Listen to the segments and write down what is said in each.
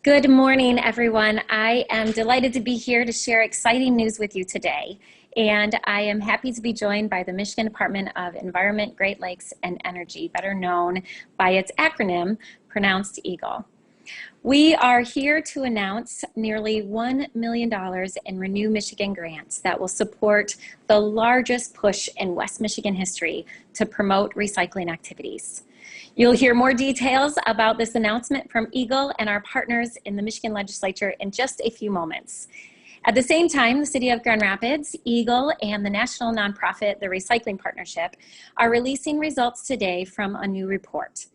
Good morning, everyone. I am delighted to be here to share exciting news with you today. And I am happy to be joined by the Michigan Department of Environment, Great Lakes, and Energy, better known by its acronym, pronounced EGLE. We are here to announce nearly $1 million in Renew Michigan grants that will support the largest push in West Michigan history to promote recycling activities. You'll hear more details about this announcement from EGLE and our partners in the Michigan Legislature in just a few moments. At the same time, the City of Grand Rapids, EGLE, and the national nonprofit, the Recycling Partnership, are releasing results today from a new report.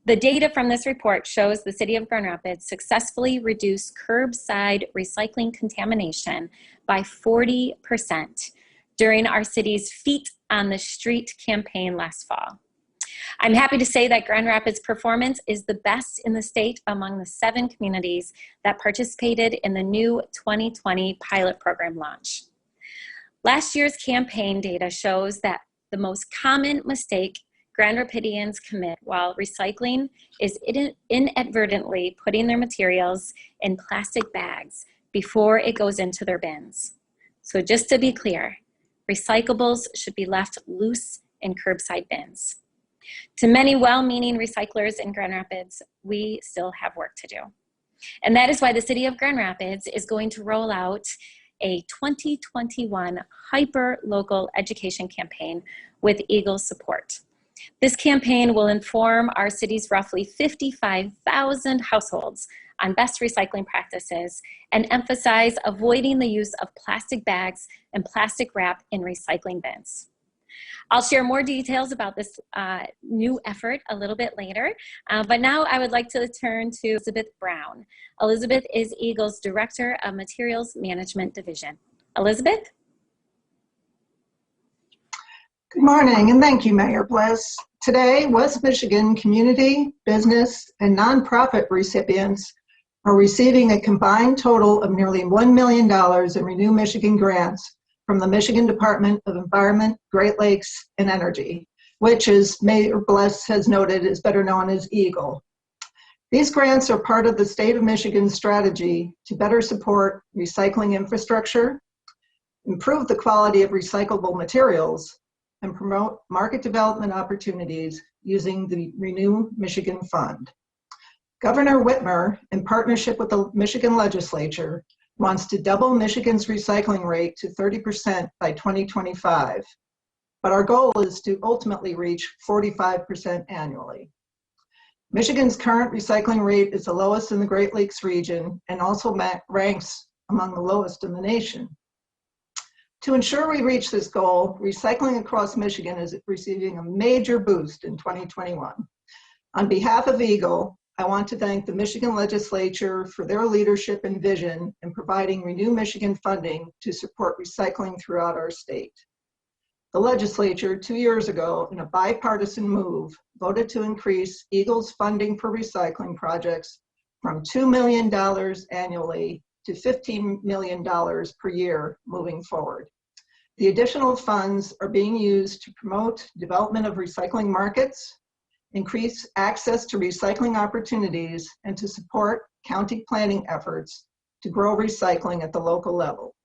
The data from this report shows the City of Grand Rapids successfully reduced curbside recycling contamination by 40% during our city's Feet on the Street campaign last fall. I'm happy to say that Grand Rapids' performance is the best in the state among the 7 communities that participated in the new 2020 pilot program launch. Last year's campaign data shows that the most common mistake Grand Rapidians commit while recycling is inadvertently putting their materials in plastic bags before it goes into their bins. So just to be clear, recyclables should be left loose in curbside bins. To many well-meaning recyclers in Grand Rapids, we still have work to do. And that is why the City of Grand Rapids is going to roll out a 2021 hyper-local education campaign with EGLE support. This campaign will inform our city's roughly 55,000 households on best recycling practices and emphasize avoiding the use of plastic bags and plastic wrap in recycling bins. I'll share more details about this new effort a little bit later, but now I would like to turn to Elizabeth Browne. Elizabeth is EGLE's Director of Materials Management Division. Elizabeth? Good morning, and thank you, Mayor Bliss. Today, West Michigan community, business, and nonprofit recipients are receiving a combined total of nearly $1 million in Renew Michigan grants from the Michigan Department of Environment, Great Lakes, and Energy, which, as Mayor Bliss has noted, is better known as EGLE. These grants are part of the state of Michigan's strategy to better support recycling infrastructure, improve the quality of recyclable materials, and promote market development opportunities using the Renew Michigan Fund. Governor Whitmer, in partnership with the Michigan Legislature, wants to double Michigan's recycling rate to 30% by 2025, but our goal is to ultimately reach 45% annually. Michigan's current recycling rate is the lowest in the Great Lakes region and also ranks among the lowest in the nation. To ensure we reach this goal, recycling across Michigan is receiving a major boost in 2021. On behalf of EGLE, I want to thank the Michigan Legislature for their leadership and vision in providing Renew Michigan funding to support recycling throughout our state. The legislature 2 years ago, in a bipartisan move, voted to increase EGLE's funding for recycling projects from $2 million annually to $15 million per year moving forward. The additional funds are being used to promote development of recycling markets, increase access to recycling opportunities, and to support county planning efforts to grow recycling at the local level.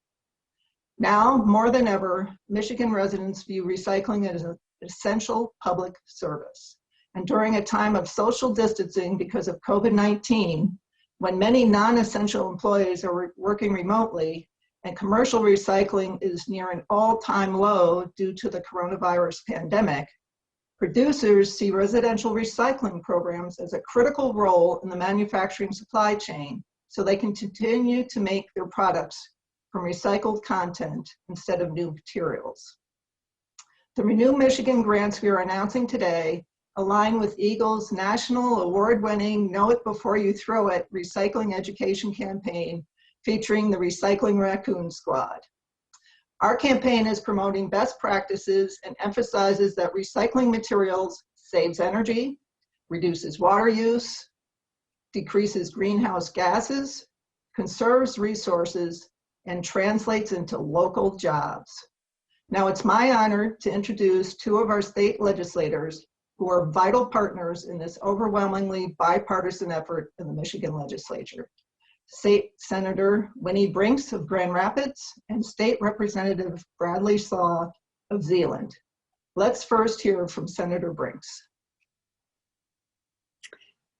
Now, more than ever, Michigan residents view recycling as an essential public service. And during a time of social distancing because of COVID-19, when many non-essential employees are working remotely and commercial recycling is near an all-time low due to the coronavirus pandemic, producers see residential recycling programs as a critical role in the manufacturing supply chain so they can continue to make their products from recycled content instead of new materials. The Renew Michigan grants we are announcing today align with EGLE's national award-winning Know It Before You Throw It recycling education campaign featuring the Recycling Raccoon Squad. Our campaign is promoting best practices and emphasizes that recycling materials saves energy, reduces water use, decreases greenhouse gases, conserves resources, and translates into local jobs. Now it's my honor to introduce 2 of our state legislators, who are vital partners in this overwhelmingly bipartisan effort in the Michigan legislature. State Senator Winnie Brinks of Grand Rapids and State Representative Bradley Slaw of Zeeland. Let's first hear from Senator Brinks.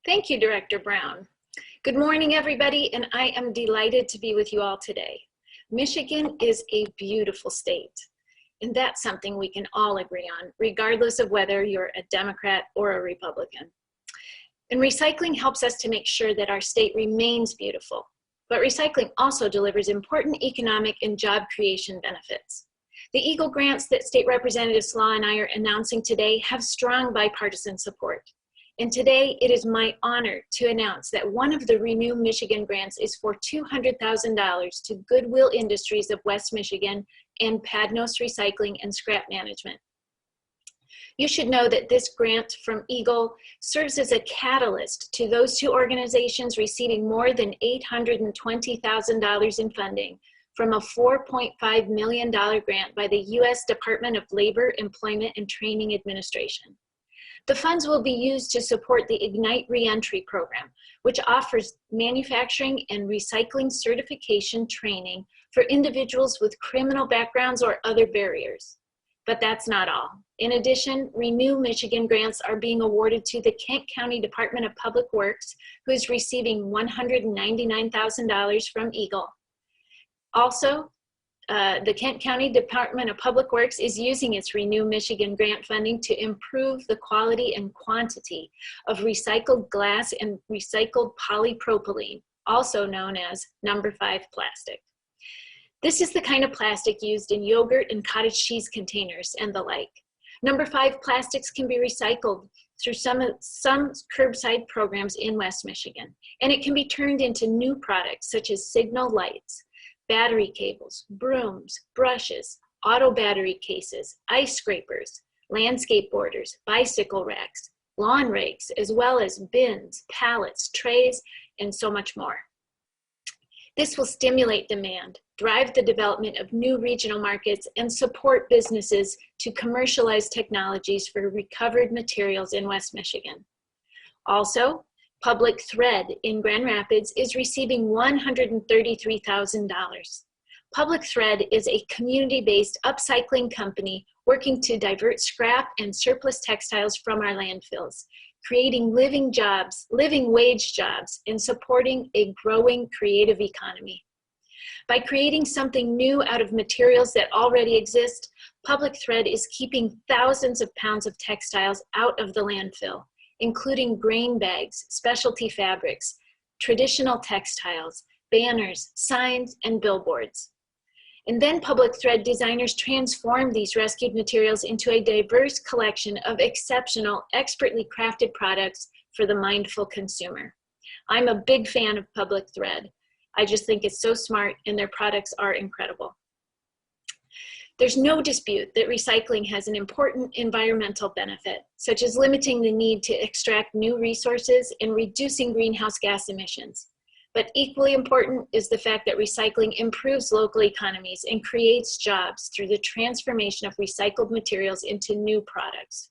Thank you, Director Brown. Good morning, everybody, and I am delighted to be with you all today. Michigan is a beautiful state, and that's something we can all agree on, regardless of whether you're a Democrat or a Republican. And recycling helps us to make sure that our state remains beautiful, but recycling also delivers important economic and job creation benefits. The EGLE grants that State Representative Slaw and I are announcing today have strong bipartisan support. And today it is my honor to announce that one of the Renew Michigan grants is for $200,000 to Goodwill Industries of West Michigan and Padnos Recycling and Scrap Management. You should know that this grant from EGLE serves as a catalyst to those two organizations receiving more than $820,000 in funding from a $4.5 million grant by the U.S. Department of Labor, Employment, and Training Administration. The funds will be used to support the Ignite Reentry program, which offers manufacturing and recycling certification training for individuals with criminal backgrounds or other barriers. But that's not all. In addition, Renew Michigan grants are being awarded to the Kent County Department of Public Works, who is receiving $199,000 from EGLE. Also, the Kent County Department of Public Works is using its Renew Michigan grant funding to improve the quality and quantity of recycled glass and recycled polypropylene, also known as number 5 plastic. This is the kind of plastic used in yogurt and cottage cheese containers and the like. Number 5 plastics can be recycled through some curbside programs in West Michigan, and it can be turned into new products such as signal lights, battery cables, brooms, brushes, auto battery cases, ice scrapers, landscape borders, bicycle racks, lawn rakes, as well as bins, pallets, trays, and so much more. This will stimulate demand, drive the development of new regional markets, and support businesses to commercialize technologies for recovered materials in West Michigan. Also, Public Thread in Grand Rapids is receiving $133,000. Public Thread is a community-based upcycling company working to divert scrap and surplus textiles from our landfills, creating living wage jobs, and supporting a growing creative economy. By creating something new out of materials that already exist, Public Thread is keeping thousands of pounds of textiles out of the landfill, including grain bags, specialty fabrics, traditional textiles, banners, signs, and billboards. And then Public Thread designers transform these rescued materials into a diverse collection of exceptional, expertly crafted products for the mindful consumer. I'm a big fan of Public Thread. I just think it's so smart, and their products are incredible. There's no dispute that recycling has an important environmental benefit, such as limiting the need to extract new resources and reducing greenhouse gas emissions. But equally important is the fact that recycling improves local economies and creates jobs through the transformation of recycled materials into new products.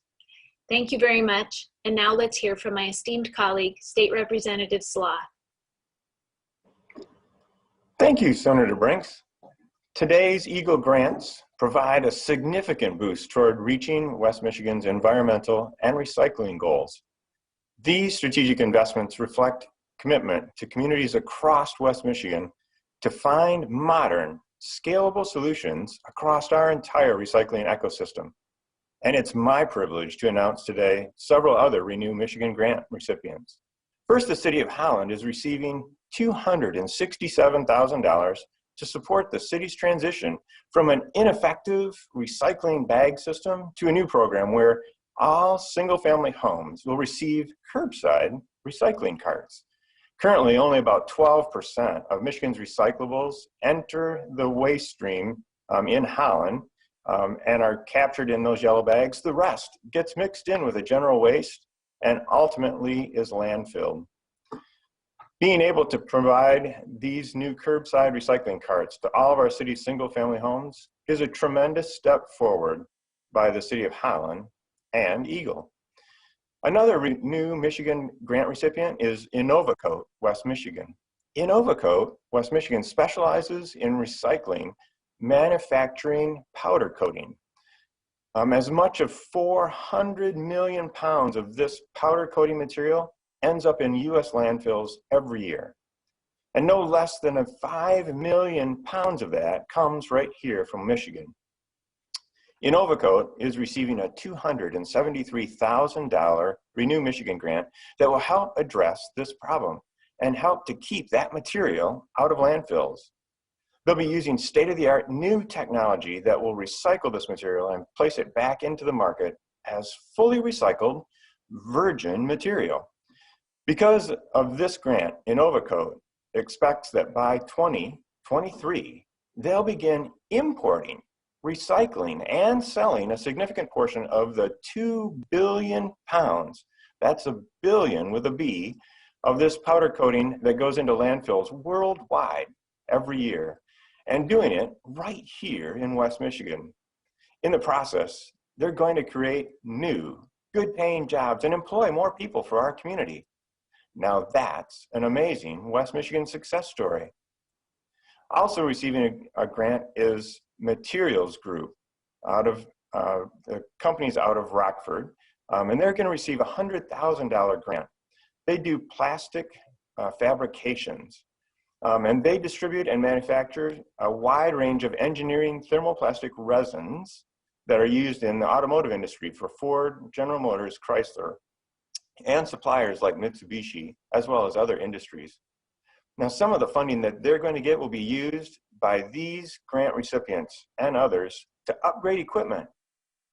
Thank you very much. And now let's hear from my esteemed colleague, State Representative Slaw. Thank you, Senator Brinks. Today's EGLE grants provide a significant boost toward reaching West Michigan's environmental and recycling goals. These strategic investments reflect commitment to communities across West Michigan to find modern, scalable solutions across our entire recycling ecosystem. And it's my privilege to announce today several other Renew Michigan grant recipients. First, the City of Holland is receiving $267,000 to support the city's transition from an ineffective recycling bag system to a new program where all single-family homes will receive curbside recycling carts. Currently, only about 12% of Michigan's recyclables enter the waste stream in Holland and are captured in those yellow bags. The rest gets mixed in with the general waste and ultimately is landfilled. Being able to provide these new curbside recycling carts to all of our city's single-family homes is a tremendous step forward by the City of Holland and EGLE. Another new Michigan grant recipient is Innovacoat, West Michigan. Innovacoat, West Michigan specializes in recycling, manufacturing powder coating. As much of 400 million pounds of this powder coating material ends up in US landfills every year. And no less than 5 million pounds of that comes right here from Michigan. Innovacoat is receiving a $273,000 Renew Michigan grant that will help address this problem and help to keep that material out of landfills. They'll be using state-of-the-art new technology that will recycle this material and place it back into the market as fully recycled virgin material. Because of this grant, Innovacoat expects that by 2023, they'll begin importing, recycling, and selling a significant portion of the 2 billion pounds, that's a billion with a B, of this powder coating that goes into landfills worldwide every year, and doing it right here in West Michigan. In the process, they're going to create new, good-paying jobs and employ more people for our community. Now that's an amazing West Michigan success story. Also receiving a grant is Materials Group, out of the companies out of Rockford, and they're going to receive a $100,000 grant. They do plastic fabrications, and they distribute and manufacture a wide range of engineering thermoplastic resins that are used in the automotive industry for Ford, General Motors, Chrysler, and suppliers like Mitsubishi, as well as other industries. Now, some of the funding that they're going to get will be used by these grant recipients and others to upgrade equipment,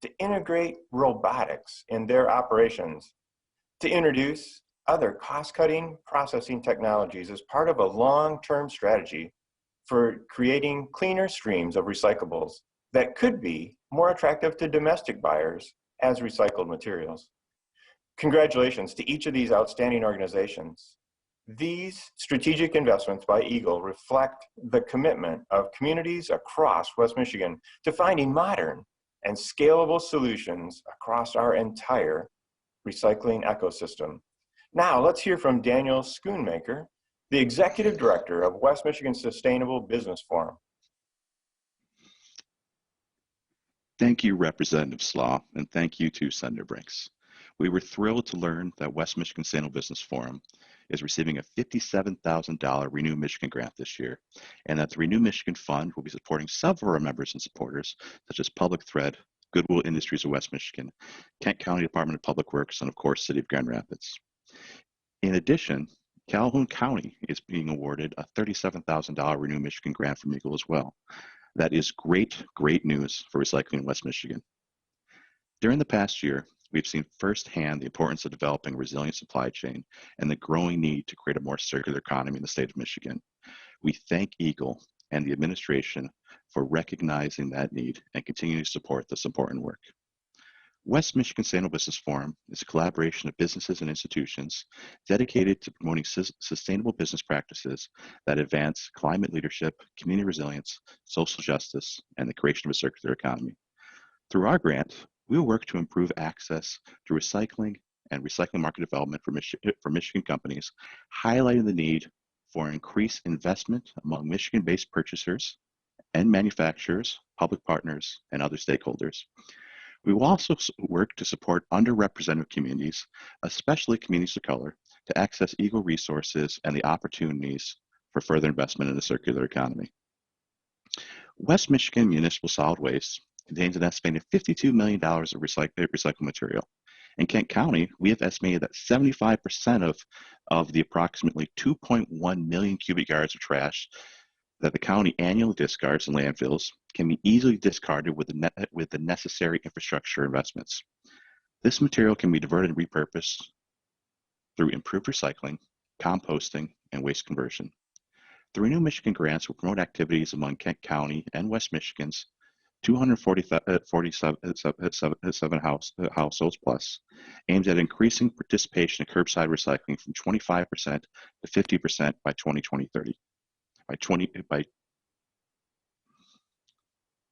to integrate robotics in their operations, to introduce other cost-cutting processing technologies as part of a long-term strategy for creating cleaner streams of recyclables that could be more attractive to domestic buyers as recycled materials. Congratulations to each of these outstanding organizations. These strategic investments by EGLE reflect the commitment of communities across West Michigan to finding modern and scalable solutions across our entire recycling ecosystem. Now let's hear from Daniel SCHOONMAKER, the Executive Director of West Michigan Sustainable Business Forum. Thank you, Representative SLAGH, and thank you to Senator Brinks. We were thrilled to learn that West Michigan Sustainable Business Forum is receiving a $57,000 Renew Michigan grant this year, and that the Renew Michigan Fund will be supporting several of our members and supporters, such as Public Thread, Goodwill Industries of West Michigan, Kent County Department of Public Works, and of course, City of Grand Rapids. In addition, Calhoun County is being awarded a $37,000 Renew Michigan grant from EGLE as well. That is great, great news for recycling in West Michigan. During the past year, we've seen firsthand the importance of developing a resilient supply chain and the growing need to create a more circular economy in the state of Michigan. We thank EGLE and the administration for recognizing that need and continuing to support this important work. West Michigan Sustainable Business Forum is a collaboration of businesses and institutions dedicated to promoting sustainable business practices that advance climate leadership, community resilience, social justice, and the creation of a circular economy. Through our grant, we will work to improve access to recycling and recycling market development for Michigan companies, highlighting the need for increased investment among Michigan-based purchasers and manufacturers, public partners, and other stakeholders. We will also work to support underrepresented communities, especially communities of color, to access EGLE resources and the opportunities for further investment in the circular economy. West Michigan Municipal Solid Waste contains an estimated $52 million of recycled material. In Kent County, we have estimated that 75% of the approximately 2.1 million cubic yards of trash that the county annually discards in landfills can be easily discarded with the necessary infrastructure investments. This material can be diverted and repurposed through improved recycling, composting, and waste conversion. The Renew Michigan grants will promote activities among Kent County and West Michigan's 247 households plus, aimed at increasing participation in curbside recycling from 25% to 50% by 2030.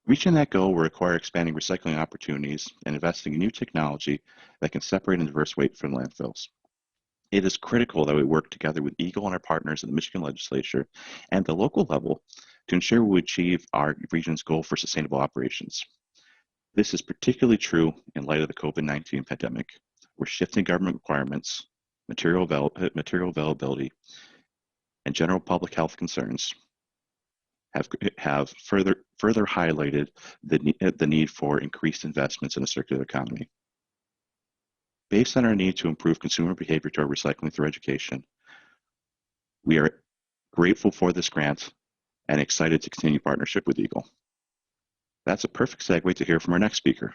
Reaching that goal will require expanding recycling opportunities and investing in new technology that can separate and diverse waste from landfills. It is critical that we work together with EGLE and our partners in the Michigan legislature and the local level to ensure we achieve our region's goal for sustainable operations. This is particularly true in light of the COVID-19 pandemic, where shifting government requirements, material availability, and general public health concerns have further highlighted the need for increased investments in a circular economy. Based on our need to improve consumer behavior toward recycling through education, we are grateful for this grant and excited to continue partnership with EGLE. That's a perfect segue to hear from our next speaker.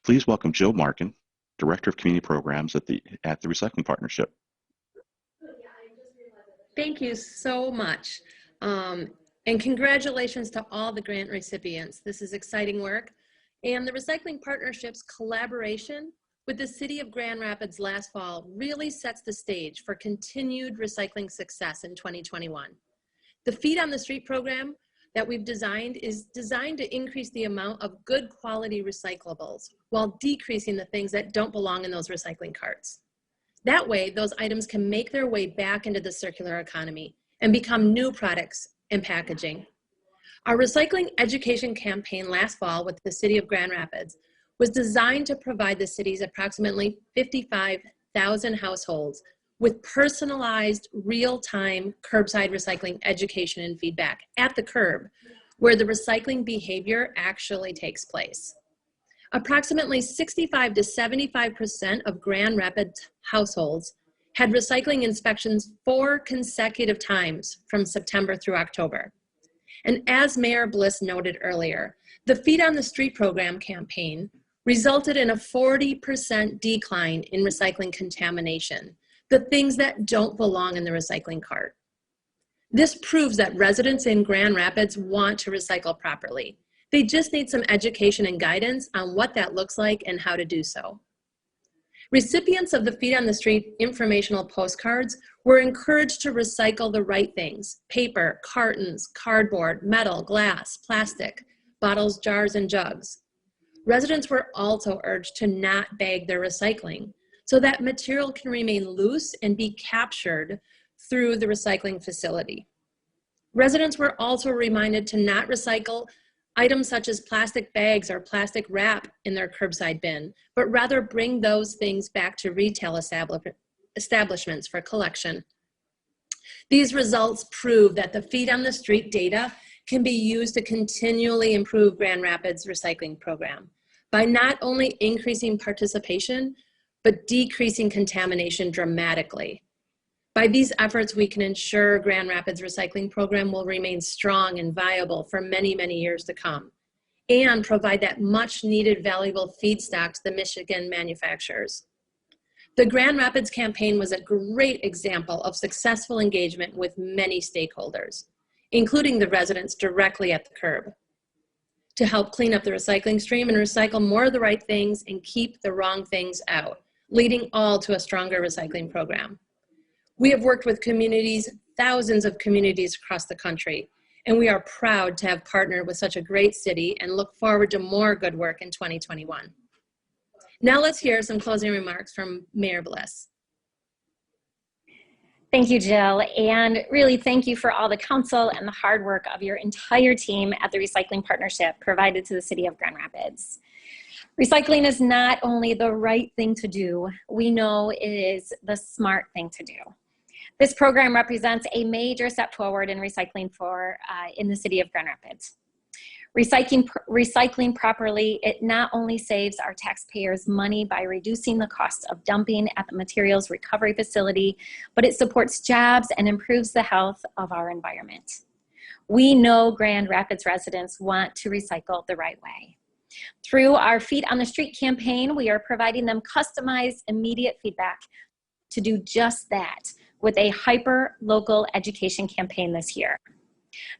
Please welcome Jill Markin, Director of Community Programs at the Recycling Partnership. Thank you so much. And congratulations to all the grant recipients. This is exciting work. And the Recycling Partnership's collaboration with the City of Grand Rapids last fall really sets the stage for continued recycling success in 2021. The Feet on the Street program that we've designed is designed to increase the amount of good quality recyclables while decreasing the things that don't belong in those recycling carts. That way, those items can make their way back into the circular economy and become new products and packaging. Our recycling education campaign last fall with the City of Grand Rapids was designed to provide the city's approximately 55,000 households with personalized, real-time curbside recycling education and feedback at the curb, where the recycling behavior actually takes place. Approximately 65 to 75% of Grand Rapids households had recycling inspections 4 consecutive times from September through October. And as Mayor Bliss noted earlier, the Feet on the Street program campaign resulted in a 40% decline in recycling contamination, the things that don't belong in the recycling cart. This proves that residents in Grand Rapids want to recycle properly. They just need some education and guidance on what that looks like and how to do so. Recipients of the Feet on the Street informational postcards were encouraged to recycle the right things: paper, cartons, cardboard, metal, glass, plastic, bottles, jars, and jugs. Residents were also urged to not bag their recycling so that material can remain loose and be captured through the recycling facility. Residents were also reminded to not recycle items such as plastic bags or plastic wrap in their curbside bin, but rather bring those things back to retail establishments for collection. These results prove that the Feet on the Street data can be used to continually improve Grand Rapids' recycling program by not only increasing participation, but decreasing contamination dramatically. By these efforts, we can ensure Grand Rapids' recycling program will remain strong and viable for many, many years to come, and provide that much needed valuable feedstock to the Michigan manufacturers. The Grand Rapids campaign was a great example of successful engagement with many stakeholders, including the residents directly at the curb, to help clean up the recycling stream and recycle more of the right things and keep the wrong things out, leading all to a stronger recycling program. We have worked with communities, thousands of communities across the country, and we are proud to have partnered with such a great city and look forward to more good work in 2021. Now let's hear some closing remarks from Mayor Bliss. Thank you, Jill, and really thank you for all the counsel and the hard work of your entire team at the Recycling Partnership provided to the City of Grand Rapids. Recycling is not only the right thing to do, we know it is the smart thing to do. This program represents a major step forward in recycling in the City of Grand Rapids. Recycling properly, it not only saves our taxpayers money by reducing the cost of dumping at the materials recovery facility, but it supports jobs and improves the health of our environment. We know Grand Rapids residents want to recycle the right way. Through our Feet on the Street campaign, we are providing them customized, immediate feedback to do just that with a hyper-local education campaign this year.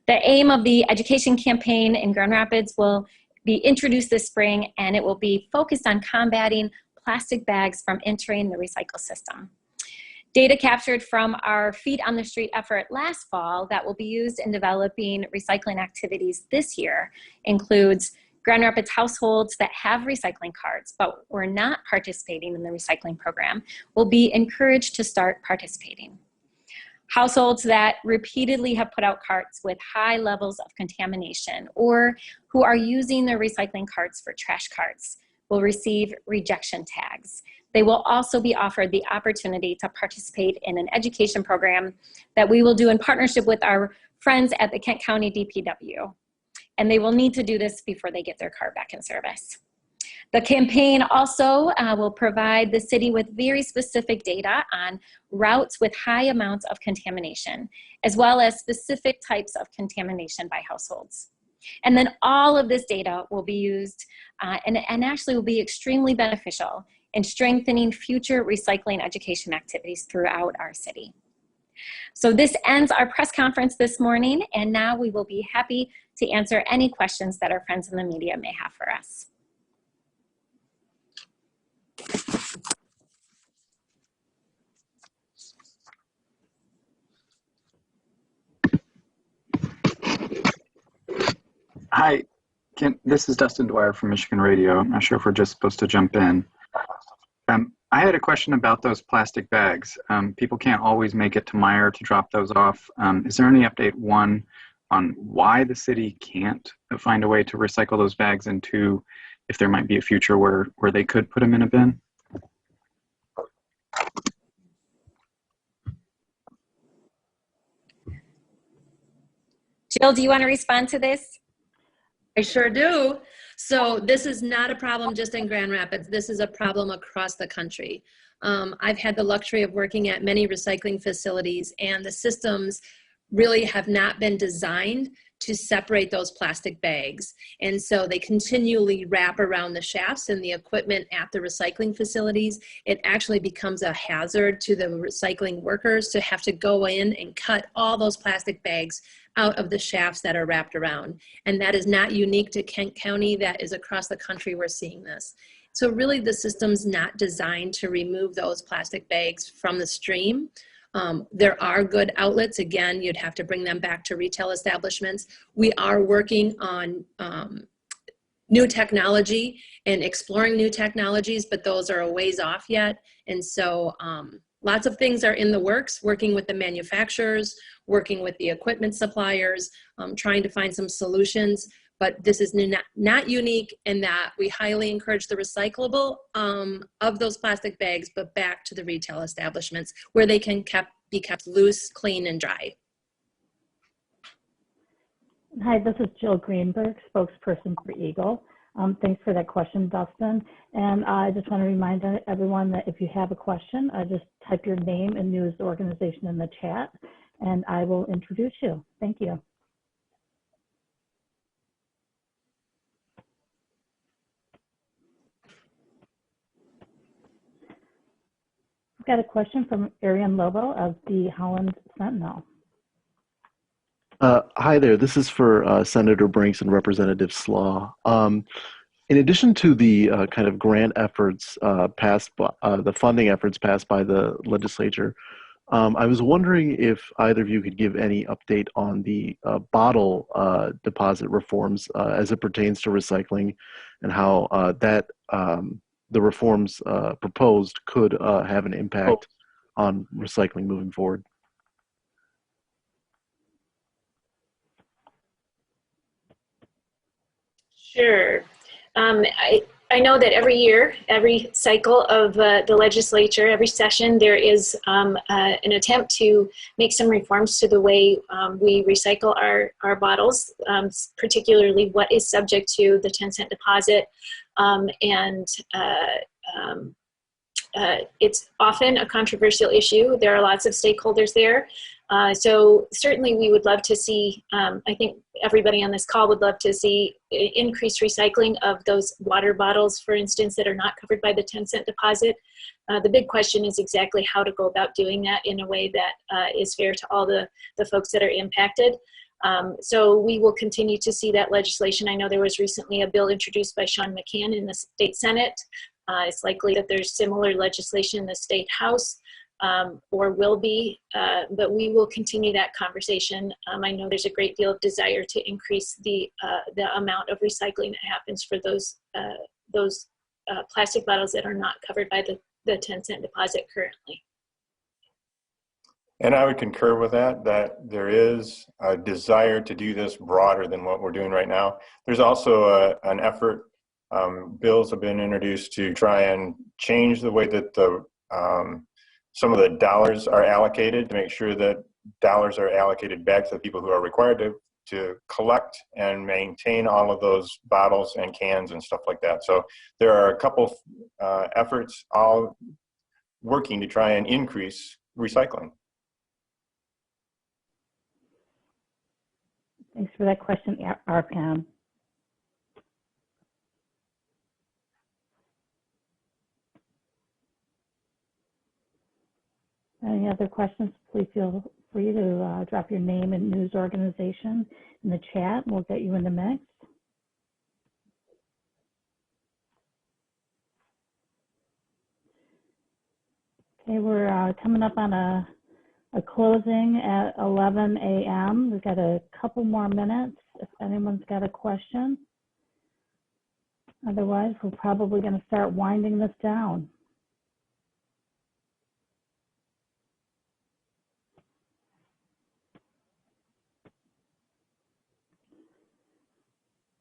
The aim of the education campaign in Grand Rapids will be introduced this spring, and it will be focused on combating plastic bags from entering the recycle system. Data captured from our Feet on the Street effort last fall that will be used in developing recycling activities this year includes Grand Rapids households that have recycling cards but were not participating in the recycling program will be encouraged to start participating. Households that repeatedly have put out carts with high levels of contamination or who are using their recycling carts for trash carts will receive rejection tags. They will also be offered the opportunity to participate in an education program that we will do in partnership with our friends at the Kent County DPW. And they will need to do this before they get their car back in service. The campaign also will provide the city with very specific data on routes with high amounts of contamination, as well as specific types of contamination by households. And then all of this data will be used and actually will be extremely beneficial in strengthening future recycling education activities throughout our city. So this ends our press conference this morning, and now we will be happy to answer any questions that our friends in the media may have for us. Hi, this is Dustin Dwyer from Michigan Radio. I'm not sure if we're just supposed to jump in. I had a question about those plastic bags. People can't always make it to Meyer to drop those off. Is there any update, one, on why the city can't find a way to recycle those bags, and two, if there might be a future where they could put them in a bin? Jill, do you want to respond to this? I sure do. So this is not a problem just in Grand Rapids. This is a problem across the country. I've had the luxury of working at many recycling facilities, and the systems really have not been designed to separate those plastic bags. And so they continually wrap around the shafts and the equipment at the recycling facilities. It actually becomes a hazard to the recycling workers to have to go in and cut all those plastic bags out of the shafts that are wrapped around. And that is not unique to Kent County. That is across the country we're seeing this. So really the system's not designed to remove those plastic bags from the stream. There are good outlets. Again, you'd have to bring them back to retail establishments. We are working on new technology and exploring new technologies, but those are a ways off yet. And so lots of things are in the works, working with the manufacturers, working with the equipment suppliers, trying to find some solutions. But this is not unique in that we highly encourage the recyclable of those plastic bags, but back to the retail establishments where they can be kept loose, clean, and dry. Hi, this is Jill Greenberg, spokesperson for EGLE. Thanks for that question, Dustin. And I just want to remind everyone that if you have a question, just type your name and news organization in the chat, and I will introduce you. Thank you. I've got a question from Arian Lobo of the Holland Sentinel. Hi there. This is for Senator Brinks and Representative SLAGH. In addition to the kind of grant efforts passed, the funding efforts passed by the legislature, I was wondering if either of you could give any update on the bottle deposit reforms as it pertains to recycling, and how the reforms proposed could have an impact on recycling moving forward. Sure. I know that every year, every cycle of the legislature, every session, there is an attempt to make some reforms to the way we recycle our bottles, particularly what is subject to the 10-cent deposit. It's often a controversial issue. There are lots of stakeholders there. So certainly we would love to see, I think everybody on this call would love to see increased recycling of those water bottles, for instance, that are not covered by the 10-cent deposit. The big question is exactly how to go about doing that in a way that is fair to all the folks that are impacted. So we will continue to see that legislation. I know there was recently a bill introduced by Sean McCann in the state Senate. It's likely that there's similar legislation in the state House. or will be, but we will continue that conversation. I know there's a great deal of desire to increase the amount of recycling that happens for those plastic bottles that are not covered by the 10-cent deposit currently. And I would concur with that there is a desire to do this broader than what we're doing right now. There's also an effort, bills have been introduced to try and change the way that some of the dollars are allocated, to make sure that dollars are allocated back to the people who are required to collect and maintain all of those bottles and cans and stuff like that. So there are a couple efforts all working to try and increase recycling. Thanks for that question, Arpan. Any other questions? Please feel free to drop your name and news organization in the chat, and we'll get you in the mix. Okay, we're coming up on a closing at 11 a.m. We've got a couple more minutes if anyone's got a question. Otherwise, we're probably going to start winding this down.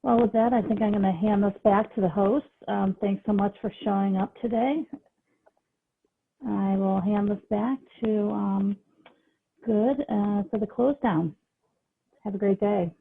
Well, with that, I think I'm going to hand this back to the host. Thanks so much for showing up today. I will hand this back to Good for the close down. Have a great day.